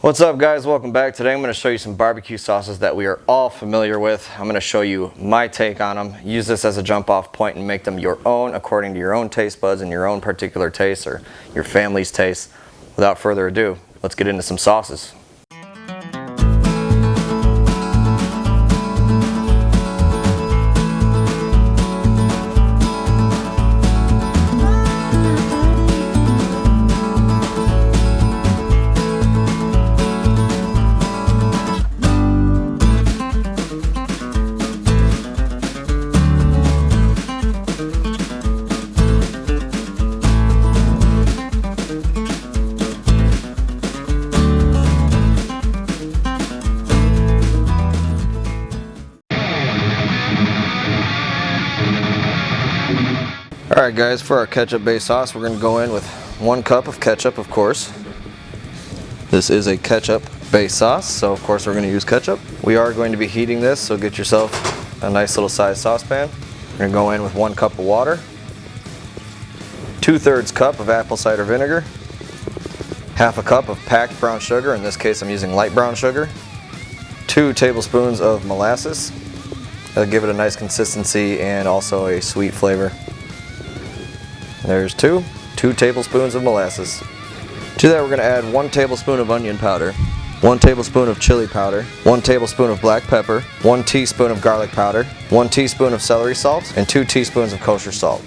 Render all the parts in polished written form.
What's up guys, welcome back. Today I'm going to show you some barbecue sauces that we are all familiar with. I'm going to show you my take on them. Use this as a jump off point and make them your own according to your own taste buds and your own particular taste or your family's taste. Without further ado, let's get into some sauces. Alright guys, for our ketchup based sauce we're going to go in with 1 cup of ketchup, of course. This is a ketchup based sauce, so of course we're going to use ketchup. We are going to be heating this, so get yourself a nice little size saucepan. We're going to go in with 1 cup of water, 2/3 cup of apple cider vinegar, 1/2 cup of packed brown sugar, in this case I'm using light brown sugar, 2 tablespoons of molasses. That'll give it a nice consistency and also a sweet flavor. There's 2 tablespoons of molasses. To that we're going to add 1 tablespoon of onion powder, 1 tablespoon of chili powder, 1 tablespoon of black pepper, 1 teaspoon of garlic powder, 1 teaspoon of celery salt, and 2 teaspoons of kosher salt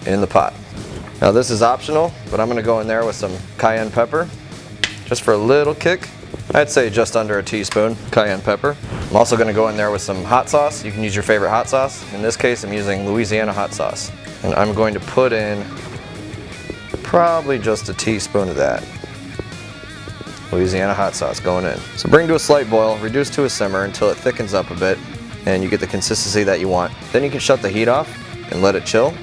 in the pot. Now this is optional, but I'm going to go in there with some cayenne pepper just for a little kick. I'd say just under a teaspoon cayenne pepper. I'm also going to go in there with some hot sauce. You can use your favorite hot sauce. In this case I'm using Louisiana hot sauce. And I'm going to put in probably just a teaspoon of that. Louisiana hot sauce going in. So bring to a slight boil, reduce to a simmer until it thickens up a bit and you get the consistency that you want. Then you can shut the heat off and let it chill.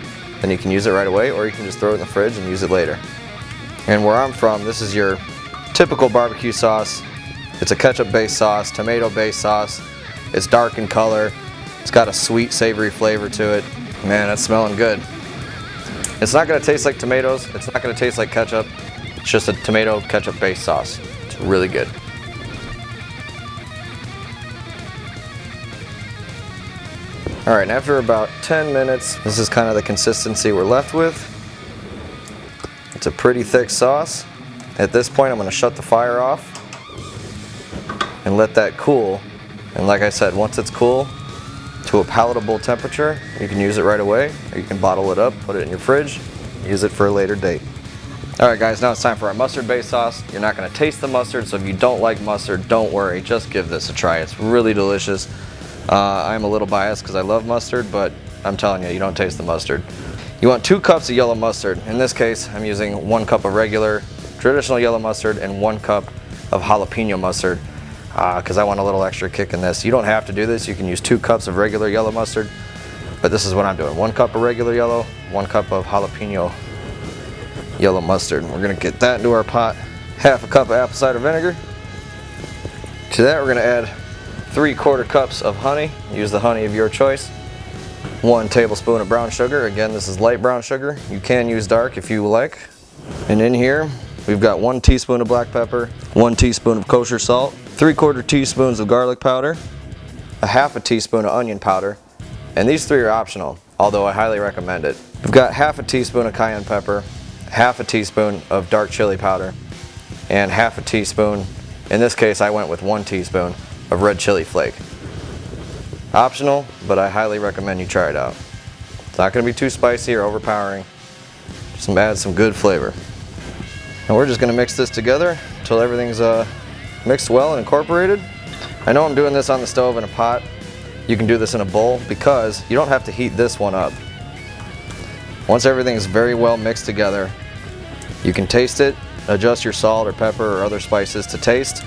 Then you can use it right away, or you can just throw it in the fridge and use it later. And where I'm from, this is your typical barbecue sauce. It's a ketchup based sauce, tomato based sauce. It's dark in color. It's got a sweet savory flavor to it. Man, that's smelling good. It's not going to taste like tomatoes. It's not going to taste like ketchup. It's just a tomato ketchup based sauce. It's really good. Alright, and after about 10 minutes, this is kind of the consistency we're left with. It's a pretty thick sauce. At this point I'm going to shut the fire off and let that cool. And like I said, once it's cool to a palatable temperature, you can use it right away, or you can bottle it up, put it in your fridge, use it for a later date. Alright guys, now it's time for our mustard based sauce. You're not going to taste the mustard, so if you don't like mustard, don't worry, just give this a try. It's really delicious. I'm a little biased because I love mustard, but I'm telling you, you don't taste the mustard. You want 2 cups of yellow mustard. In this case, I'm using 1 cup of regular, traditional yellow mustard and 1 cup of jalapeno mustard. Because I want a little extra kick in this. You don't have to do this. You can use 2 cups of regular yellow mustard, but this is what I'm doing. 1 cup of regular yellow, 1 cup of jalapeno yellow mustard. We're going to get that into our pot. 1/2 cup of apple cider vinegar. To that we're going to add 3/4 cups of honey. Use the honey of your choice. 1 tablespoon of brown sugar. Again, this is light brown sugar. You can use dark if you like. And in here we've got 1 teaspoon of black pepper, 1 teaspoon of kosher salt, 3/4 teaspoons of garlic powder, 1/2 teaspoon of onion powder, and these 3 are optional, although I highly recommend it. We've got 1/2 teaspoon of cayenne pepper, 1/2 teaspoon of dark chili powder, and 1/2 teaspoon, in this case I went with 1 teaspoon of red chili flake. Optional, but I highly recommend you try it out. It's not going to be too spicy or overpowering. Just add some good flavor. And we're just going to mix this together until everything's mixed well and incorporated. I know I'm doing this on the stove in a pot. You can do this in a bowl because you don't have to heat this one up. Once everything is very well mixed together, you can taste it, adjust your salt or pepper or other spices to taste.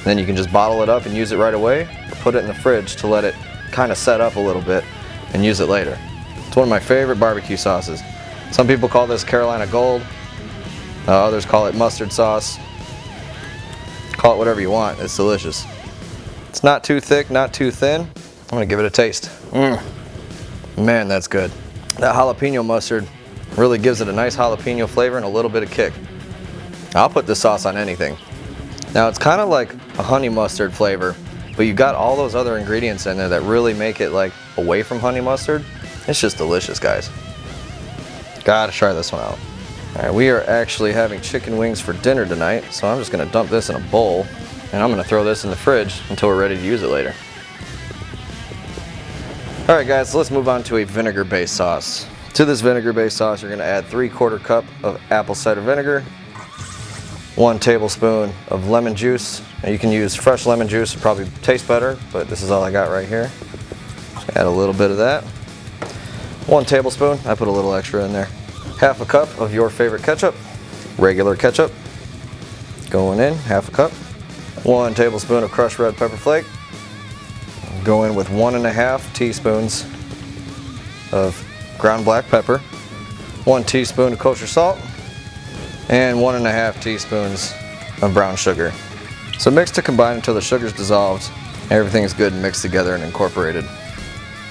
Then you can just bottle it up and use it right away, or put it in the fridge to let it kind of set up a little bit and use it later. It's one of my favorite barbecue sauces. Some people call this Carolina Gold. Others call it mustard sauce. Call it whatever you want. It's delicious. It's not too thick, not too thin. I'm gonna give it a taste. Man, that's good. That jalapeno mustard really gives it a nice jalapeno flavor and a little bit of kick. I'll put this sauce on anything. Now it's kind of like a honey mustard flavor, but you got all those other ingredients in there that really make it like away from honey mustard. It's just delicious, guys. Gotta try this one out. All right, we are actually having chicken wings for dinner tonight, so I'm just gonna dump this in a bowl, and I'm gonna throw this in the fridge until we're ready to use it later. All right, guys, so let's move on to a vinegar-based sauce. To this vinegar-based sauce, you're gonna add 3/4 cup of apple cider vinegar, 1 tablespoon of lemon juice. Now you can use fresh lemon juice, it probably tastes better, but this is all I got right here. Just add a little bit of that. 1 tablespoon, I put a little extra in there. 1/2 cup of your favorite ketchup, regular ketchup. Going in, 1/2 cup. 1 tablespoon of crushed red pepper flake. Go in with 1.5 teaspoons of ground black pepper, 1 teaspoon of kosher salt, and 1.5 teaspoons of brown sugar. So mix to combine until the sugar's dissolved. Everything is good and mixed together and incorporated.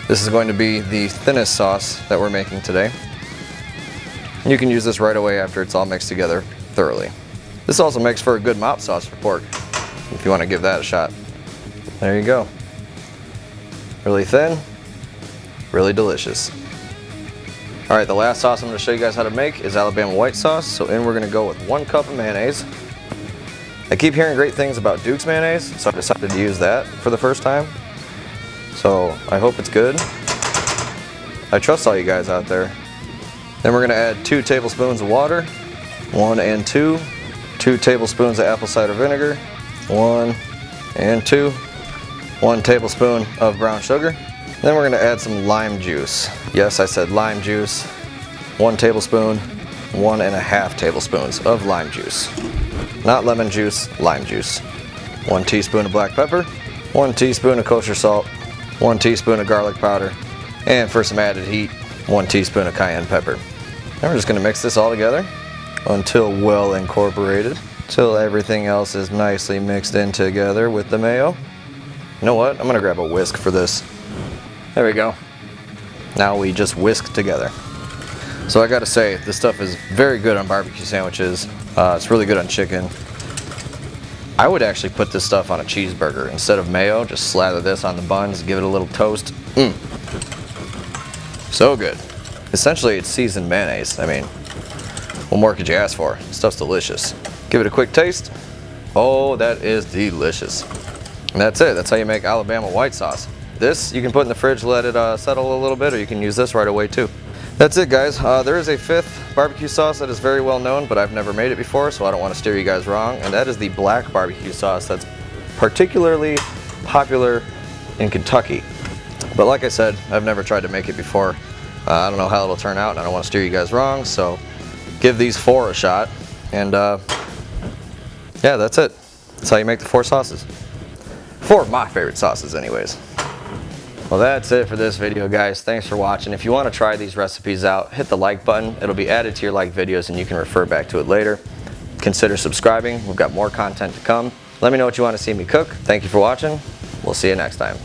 This is going to be the thinnest sauce that we're making today. You can use this right away after it's all mixed together thoroughly. This also makes for a good mop sauce for pork, if you want to give that a shot. There you go. Really thin, really delicious. All right, the last sauce I'm going to show you guys how to make is Alabama white sauce. So in we're going to go with 1 cup of mayonnaise. I keep hearing great things about Duke's mayonnaise, so I decided to use that for the first time. So I hope it's good. I trust all you guys out there. Then we're going to add 2 tablespoons of water, 1 and 2, 2 tablespoons of apple cider vinegar, 1 and 2, 1 tablespoon of brown sugar. Then we're going to add some lime juice. Yes, I said lime juice. 1 tablespoon, 1.5 tablespoons of lime juice. Not lemon juice, lime juice. 1 teaspoon of black pepper, 1 teaspoon of kosher salt, 1 teaspoon of garlic powder, and for some added heat, 1 teaspoon of cayenne pepper. Then we're just going to mix this all together until well incorporated, till everything else is nicely mixed in together with the mayo. You know what? I'm going to grab a whisk for this. There we go. Now we just whisk together. So I gotta say, this stuff is very good on barbecue sandwiches. It's really good on chicken. I would actually put this stuff on a cheeseburger. Instead of mayo, just slather this on the buns, give it a little toast. So good. Essentially, it's seasoned mayonnaise. I mean, what more could you ask for? This stuff's delicious. Give it a quick taste. Oh, that is delicious. And that's it. That's how you make Alabama white sauce. This you can put in the fridge, let it settle a little bit, or you can use this right away too. That's it, guys. There is a 5th barbecue sauce that is very well known, but I've never made it before, so I don't want to steer you guys wrong, and that is the black barbecue sauce that's particularly popular in Kentucky. But like I said, I've never tried to make it before. I don't know how it'll turn out, and I don't want to steer you guys wrong, so give these 4 a shot. And yeah, that's it. That's how you make the 4 sauces. 4 of my favorite sauces anyways. Well, that's it for this video, guys. Thanks for watching. If you want to try these recipes out, hit the like button. It'll be added to your like videos and you can refer back to it later. Consider subscribing. We've got more content to come. Let me know what you want to see me cook. Thank you for watching. We'll see you next time.